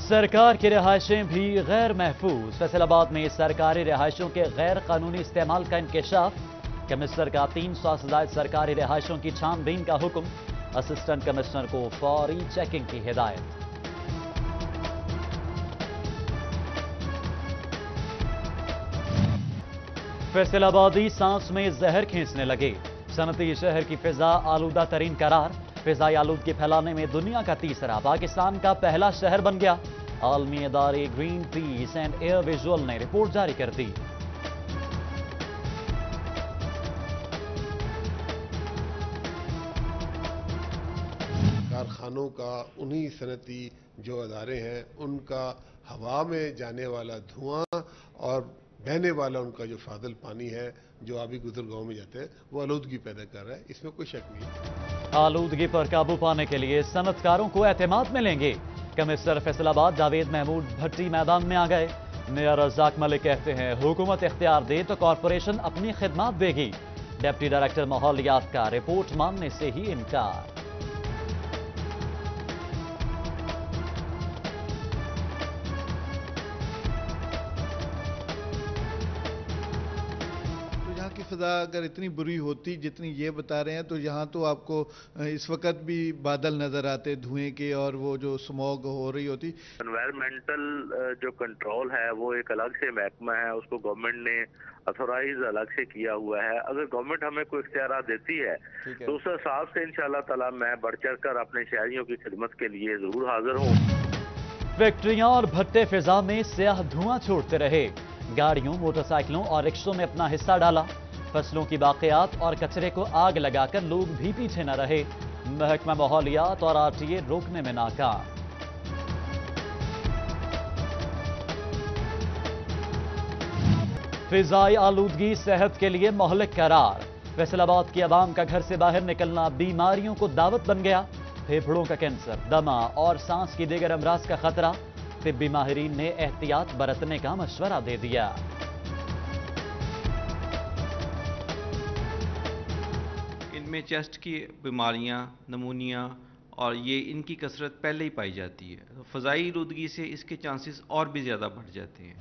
सरकार की रिहायशें भी गैर महफूज। फैसलाबाद में सरकारी रिहायशों के गैर कानूनी इस्तेमाल का इंकशाफ। कमिश्नर का 300 से ज्यादा सरकारी रिहायशों की छानबीन का हुक्म। असिस्टेंट कमिश्नर को फौरी चेकिंग की हिदायत। फैसलाबादी सांस में जहर खींचने लगे। सनती शहर की फिजा आलूदा तरीन करार। फिजाई आलूदगी फैलाने में दुनिया का तीसरा, पाकिस्तान का पहला शहर बन गया। आलमी इदारे green peas and air visual ने रिपोर्ट जारी कर दी। कारखानों का, उन्हीं सनती जो अदारे हैं उनका हवा में जाने वाला धुआं और बहने वाला उनका जो फादल पानी है जो आबी गुजरगांव में जाते हैं वो आलूदगी पैदा कर रहा है, इसमें कोई शक नहीं। आलूदगी पर काबू पाने के लिए सनतकारों को एतमाद मिलेंगे। कमिश्नर फैसलाबाद जावेद महमूद भट्टी मैदान में आ गए। मेयर रज़ाक मलिक कहते हैं हुकूमत इख्तियार दे तो कॉरपोरेशन अपनी खिदमत देगी। डिप्टी डायरेक्टर माहौलियात का रिपोर्ट मानने से ही इनकार। की फ़िज़ा अगर इतनी बुरी होती जितनी ये बता रहे हैं तो यहाँ तो आपको इस वक्त भी बादल नज़र आते धुएं के और वो जो स्मॉग हो रही होती। एनवायरमेंटल जो कंट्रोल है वो एक अलग से महकमा है, उसको गवर्नमेंट ने अथोराइज अलग से किया हुआ है। अगर गवर्नमेंट हमें कोई इख्तियार देती है तो उस हिसाब से इंशाअल्लाह ताला मैं बढ़ चढ़ कर अपने शहरियों की खिदमत के लिए जरूर हाजिर हूँ। फैक्ट्रियां और भट्टे फिजा में स्याह धुआं छोड़ते रहे। गाड़ियों, मोटरसाइकिलों और रिक्शों में अपना हिस्सा डाला। फसलों की बाकियात और कचरे को आग लगाकर लोग भी पीछे न रहे। महकमा माहौलियात और आरटीए रोकने में नाकाम। फिजाई आलूदगी सेहत के लिए मोहलिक करार। फैसलाबाद की आवाम का घर से बाहर निकलना बीमारियों को दावत बन गया। फेफड़ों का कैंसर, दमा और सांस की दीगर अमराज का खतरा। तिब्बी माहिरीन ने एहतियात बरतने का मशवरा दे दिया। इनमें चेस्ट की बीमारियां, नमूनिया और ये इनकी कसरत पहले ही पाई जाती है, तो फ़ज़ाई आलूदगी से इसके चांसेस और भी ज़्यादा बढ़ जाते हैं।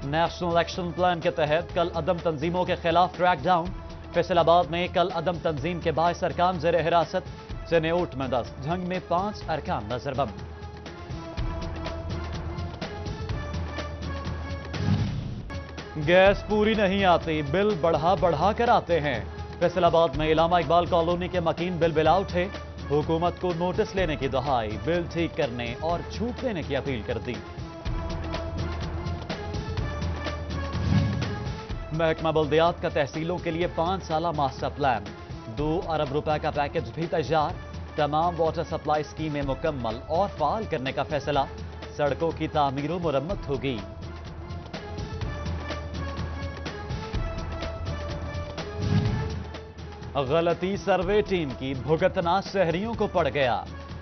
नेशनल एक्शन प्लान के तहत कल अदम तंजीमों के खिलाफ क्रैकडाउन। फैसलाबाद में कल अदम तंजीम के बाईस अरकान ज़ेर हिरासत। चनेऊट में 10, झंग में 5 अरकान नजरबंद। गैस पूरी नहीं आती, बिल बढ़ा कर आते हैं। फैसलाबाद में इलामा इकबाल कॉलोनी के मकीन बिल बिला उठे। हुकूमत को नोटिस लेने की दुहाई, बिल ठीक करने और छूट देने की अपील कर दी। महकमा बल्दियात का तहसीलों के लिए 5 साला मास्टर प्लान। 2 अरब रुपए का पैकेज भी तैयार। तमाम वाटर सप्लाई स्कीमें मुकम्मल और फाल करने का फैसला। सड़कों की तामीर और मुरम्मत होगी। गलती सर्वे टीम की, भुगतना शहरियों को पड़ गया।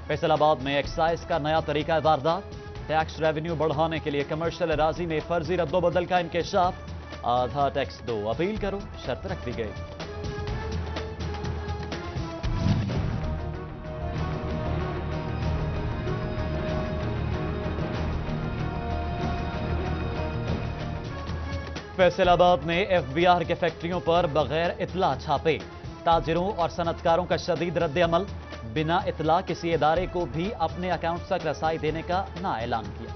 फैसलाबाद में एक्साइज का नया तरीका वारदात। टैक्स रेवेन्यू बढ़ाने के लिए कमर्शियल अराजी में फर्जी रद्दोबदल का इंकशाफ। आधा टैक्स दो, अपील करो, शर्त रख दी गई। फैसलाबाद में एफबीआर के फैक्ट्रियों पर बगैर इतला छापे। ताजिरों और सनतकारों का शदीद रद्द अमल। बिना इतला किसी इदारे को भी अपने अकाउंट तक रसाई देने का ना ऐलान किया।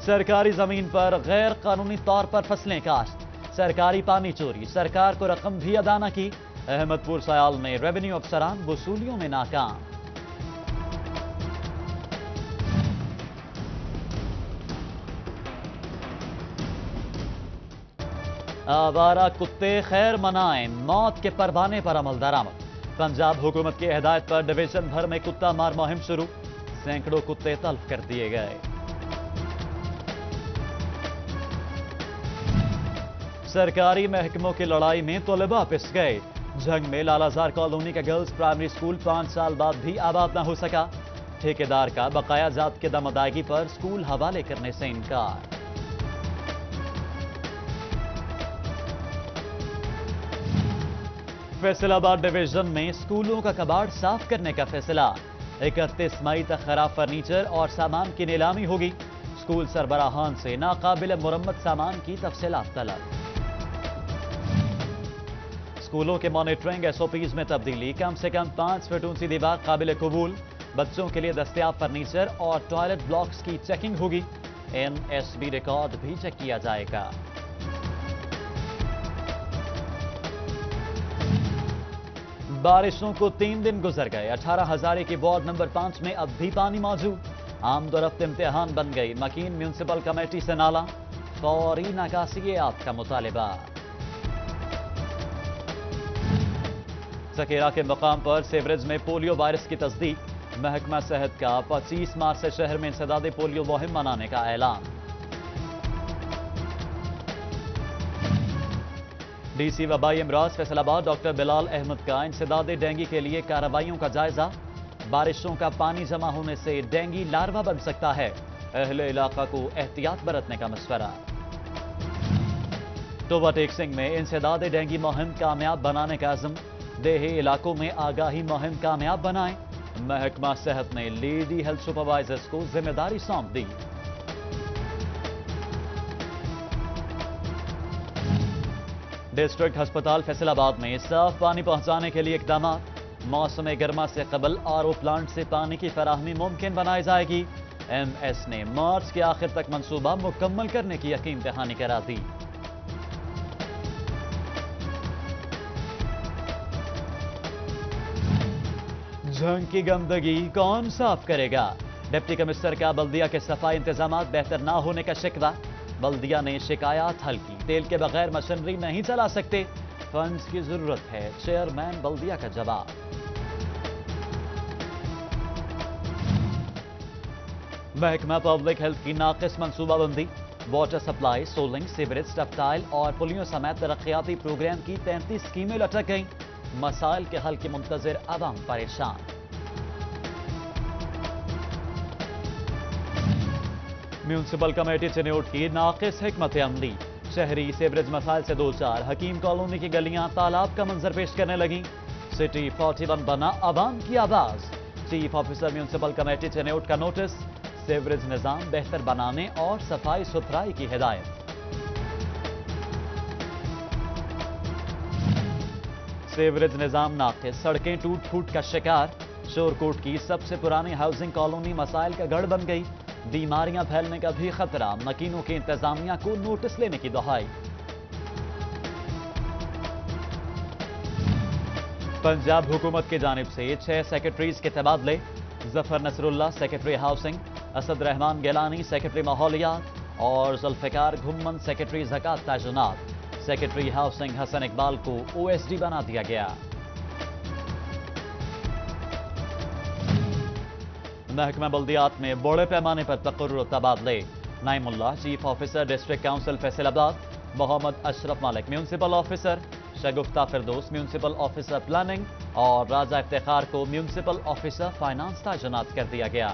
सरकारी जमीन पर गैर कानूनी तौर पर फसलें काश्त। सरकारी पानी चोरी, सरकार को रकम भी अदा न की। अहमदपुर सयाल में रेवेन्यू अफसरान वसूलियों में नाकाम। आवारा कुत्ते खैर मनाएं, मौत के परवाने पर अमल दरामद। पंजाब हुकूमत की हिदायत पर डिवीजन भर में कुत्ता मार मुहिम शुरू। सैकड़ों कुत्ते तल्फ कर दिए गए। सरकारी महकमों की लड़ाई में तलबा पिस गए। झंग में लालाजार कॉलोनी का गर्ल्स प्राइमरी स्कूल 5 साल बाद भी आबाद न हो सका। ठेकेदार का बकाया जात के दम अदायगी पर स्कूल हवाले करने से इनकार। फैसलाबाद डिवीजन में स्कूलों का कबाड़ साफ करने का फैसला। 31 मई तक खराब फर्नीचर और सामान की नीलामी होगी। स्कूल सरबराहान से नाकाबिल मुरम्मत सामान की तफसीलात तलब। स्कूलों के मॉनिटरिंग एसओपीज में तब्दीली। कम से कम 5 फीट ऊंची दीवार काबिल कबूल। बच्चों के लिए दस्तयाब फर्नीचर और टॉयलेट ब्लॉक्स की चेकिंग होगी। एनएसबी रिकॉर्ड भी चेक किया जाएगा। बारिशों को 3 दिन गुजर गए। 18 हजारे की वार्ड नंबर 5 में अब भी पानी मौजूद। आमदोरफ्त इम्तिहान बन गई। मकीन म्यूनिसिपल कमेटी से नाला। फौरी नकासियात का मुतालिबा। सकेरा के मकाम पर सीवरेज में पोलियो वायरस की तस्दीक। महकमा सेहत का 25 मार्च से शहर में इंसदादे पोलियो मुहिम मनाने का ऐलान। डीसी वबाई इमराज फैसलाबाद डॉक्टर बिलाल अहमद का इंसदादे डेंगू के लिए कार्रवाइयों का जायजा। बारिशों का पानी जमा होने से डेंगू लार्वा बन सकता है। अहले इलाका को एहतियात बरतने का मशवरा। टोबा टेक सिंह में इंसदादे डेंगू मुहिम कामयाब बनाने का अज़्म। देही इलाकों में आगाही मुहिम कामयाब बनाएं। महकमा सेहत ने लेडी हेल्थ सुपरवाइजर्स को जिम्मेदारी सौंप दी। डिस्ट्रिक्ट अस्पताल फैसलाबाद में साफ पानी पहुंचाने के लिए इकदाम। मौसम गर्मा से कबल आरओ प्लांट से पानी की फराहमी मुमकिन बनाई जाएगी। एमएस ने मार्च के आखिर तक मंसूबा मुकम्मल करने की यकीन दहानी करा दी। झंग की गंदगी कौन साफ करेगा? डिप्टी कमिश्नर का बल्दिया के सफाई इंतजाम बेहतर ना होने का शिकवा। बल्दिया ने शिकायत हल की। तेल के बगैर मशीनरी नहीं चला सकते। फंड्स की जरूरत है। चेयरमैन बल्दिया का जवाब। महकमा पब्लिक हेल्थ की नाकिस मनसूबाबंदी। वाटर सप्लाई, सोलिंग, सीवरेज, टपटाइल और पुलियों समेत तरक्याती प्रोग्राम की 33 स्कीमें लटक गईं। मसाइल के हल के मुंतजिर अवाम परेशान। म्यूनिसिपल कमेटी चिन्योट की नाकिस हिकमत अमली। शहरी सीवरेज मसाइल से दो चार। हकीम कॉलोनी की गलियां तालाब का मंजर पेश करने लगी। सिटी 41 बना अवाम की आवाज। Chief officer municipal committee Chiniot का नोटिस। सीवरेज निजाम बेहतर बनाने और सफाई सुथराई की हिदायत। सीवरेज निजाम नाकिस। सड़कें टूट फूट का शिकार। शोरकोट की सबसे पुरानी हाउसिंग कॉलोनी मसाइल का गढ़ बन गई। बीमारियां फैलने का भी खतरा। मकीनों की इंतजामिया को नोटिस लेने की दुहाई। पंजाब हुकूमत की जानिब से 6 सेक्रेटरीज के तबादले। Zafar Nasrullah secretary housing, Asad Rehman Gilani secretary माहौलियात और जुल्फिकार घुम्मन सेक्रेटरी ज़कात ताजुनात। सेक्रेटरी हाउसिंग हसन इकबाल को ओएसडी बना दिया गया। महकमा बल्दियात में बड़े पैमाने पर तकर्रुर तबादले। Naimullah chief officer district council Faisalabad, Mohammad Ashraf Malik municipal officer, Shagufta Firdous municipal officer planning और राजा इफ्तिखार को म्यूनिसिपल ऑफिसर फाइनेंस तैनात कर दिया गया।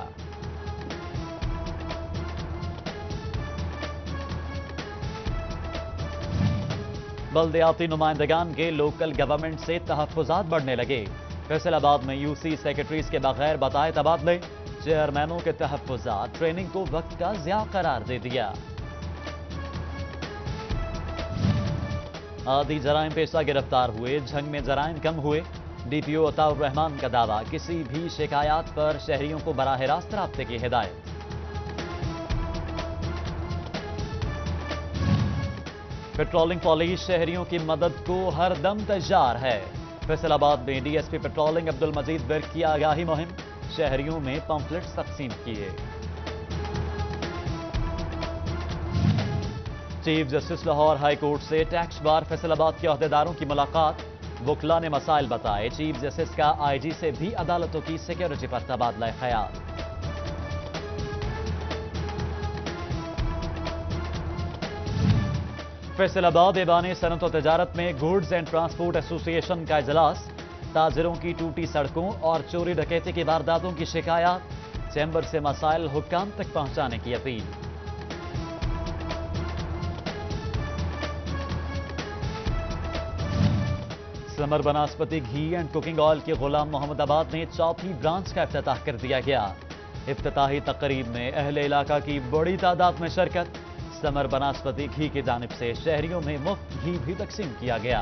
बल्दियाती नुमाइंदगान के लोकल गवर्नमेंट से तहफ्फुजात बढ़ने लगे। फैसलाबाद में यूसी सेक्रेटरीज के बगैर बताए तबादले। चेयरमैनों के तहफ्फुजात ट्रेनिंग को वक्त का ज़िया करार दे दिया। आदि जराइम पेशा गिरफ्तार हुए। झंग में जराइम कम हुए। डीपीओ अताउर रहमान का दावा। किसी भी शिकायत पर शहरियों को बराह रास्त राब्ते की हिदायत। पेट्रोलिंग पुलिस शहरियों की मदद को हर दम तैयार है। फैसलाबाद में डीएसपी पेट्रोलिंग अब्दुल मजीद बिर्क की आगाही मुहिम। शहरियों में पंफलेट्स तकसीम किए। Chief justice Lahore high court से टैक्स बार फैसलाबाद के अहदेदारों की मुलाकात। वकला ने मसाइल बताए। चीफ जस्टिस का आईजी से भी अदालतों की सिक्योरिटी पर तबादला ख्याल। फैसलाबाद ऐवान सनत और तजारत में गुड्स एंड ट्रांसपोर्ट एसोसिएशन का इजलास। ताजिरों की टूटी सड़कों और चोरी डकैती की वारदातों की शिकायत। चैम्बर से मसाइल हुक्काम तक पहुंचाने की अपील। समर बनस्पति घी एंड कुकिंग ऑयल के गुलाम मोहम्मद आबाद में चौथी ब्रांच का इफ्तिताह कर दिया गया। इफ्तिताही तकरीब में अहले इलाका की बड़ी तादाद में शिरकत। समर बनस्पति घी की जानिब से शहरियों में मुफ्त घी भी तकसीम किया गया।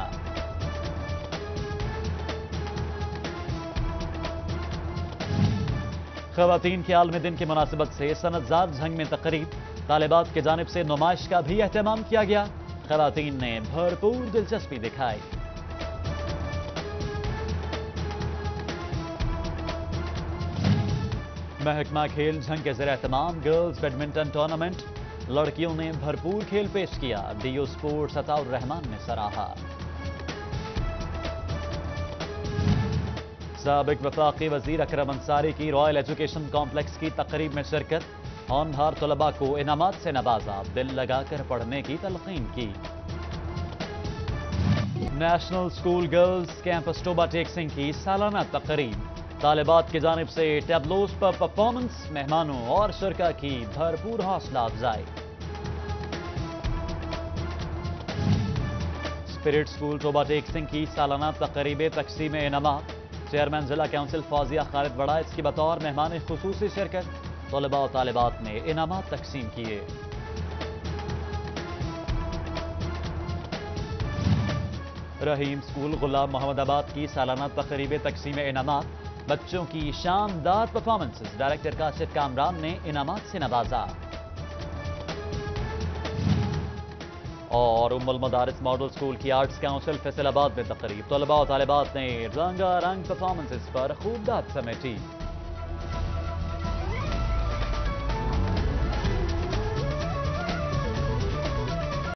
ख़वातीन के आलमी दिन की मुनासिबत से सनतजार झंग में तकरीब, तालिबात की जानिब से नुमाइश का भी एहतमाम किया गया। ख़वातीन ने भरपूर दिलचस्पी दिखाई। महकमा खेल झंग के ज़रिए एहतमाम गर्ल्स बैडमिंटन टूर्नामेंट, लड़कियों ने भरपूर खेल पेश किया। डीओ स्पोर्ट्स अताउर रहमान ने सराहा। साबिक वफाकी वजीर अकरम अंसारी की रॉयल एजुकेशन कॉम्प्लेक्स की तकरीब में शिरकत। होनहार तलबा को इनामात से नवाजा, दिल लगाकर पढ़ने की तलकीन की। National school girls campus Toba Tek Singh की सालाना तकरीब, तालिबात की जानिब से टैबलोस पर परफॉर्मेंस, मेहमानों और शुरका की भरपूर हौसला अफजाई। स्पिरिट स्कूल टोबा टेक सिंह की सालाना तकरीब तकसीम इनामात, चेयरमैन जिला काउंसिल फौजिया खालिद बड़ाइच की बतौर मेहमान खुसूसी शिरकत। तलबा और तालिबात ने इनामात तकसीम किए। रहीम स्कूल गुलाम मोहम्मद आबाद की सालाना तकरीब तकसीम इनामात, बच्चों की शानदार परफॉर्मेंसेस, डायरेक्टर काशिफ कामरान ने इनामात से नवाजा। और उम्मुल मदारिस मॉडल स्कूल की आर्ट्स काउंसिल फैसलाबाद में तकरीब, तलबा और तालिबात ने रंगारंग परफॉर्मेंसेस पर खूब दाद समेटी।